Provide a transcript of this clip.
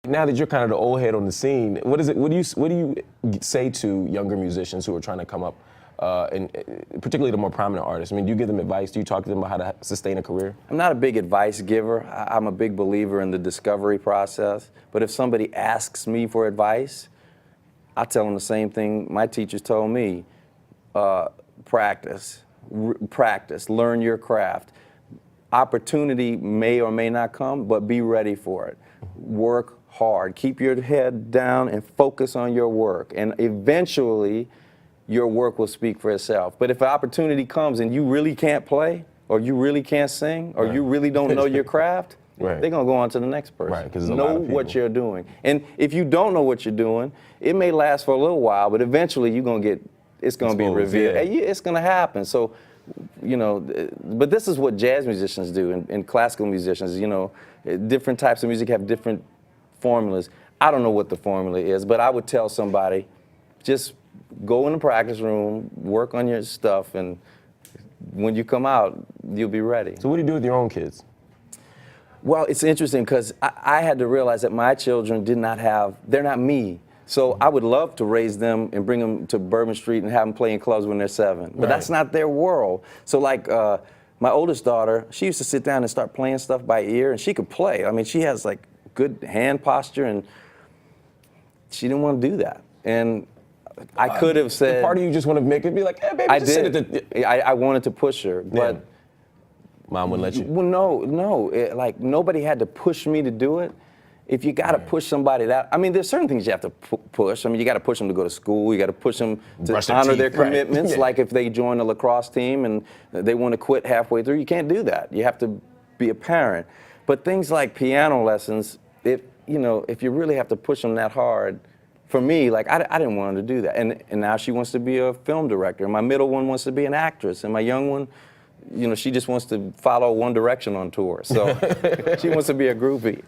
Now that you're kind of the old head on the scene, what do you say to younger musicians who are trying to come up, and particularly the more prominent artists? I mean, do you give them advice? Do you talk to them about how to sustain a career? I'm not a big advice giver. I'm a big believer in the discovery process. But if somebody asks me for advice, I tell them the same thing my teachers told me. Practice, learn your craft. Opportunity may or may not come, but be ready for it. Work hard. Keep your head down and focus on your work. And eventually, your work will speak for itself. But if an opportunity comes and you really can't play, or you really can't sing, or you really don't know your craft, they're going to go on to the next person. Right, 'cause there's a know lot of people. what you're doing. And if you don't know what you're doing, it may last for a little while, but eventually you're going to get, it's going to be revealed. Yeah. It's going to happen. So, you know, but this is what jazz musicians do and classical musicians. You know, different types of music have different formulas. I don't know what the formula is, but I would tell somebody, just go in the practice room, work on your stuff, and when you come out, you'll be ready. So what do you do with your own kids? Well, it's interesting because I had to realize that my children did not have, they're not me. So I would love to raise them and bring them to Bourbon Street and have them play in clubs when they're 7. But that's not their world. So like my oldest daughter, she used to sit down and start playing stuff by ear, and she could play. I mean, she has like good hand posture, and she didn't want to do that. And I could have said... Part of you just want to make it be like, hey, baby, I just did. sit at the... I wanted to push her, but... Yeah. Mom wouldn't let you? Well, no. Like, nobody had to push me to do it. If you got to push somebody that... I mean, there's certain things you have to push. I mean, you got to push them to go to school. You got to push them to honor their commitments. Right. Like if they join a lacrosse team and they want to quit halfway through, you can't do that. You have to be a parent. But things like piano lessons, if you really have to push them that hard, for me, like, I didn't want her to do that. And now she wants to be a film director. My middle one wants to be an actress. And my young one, she just wants to follow One Direction on tour. So she wants to be a groupie.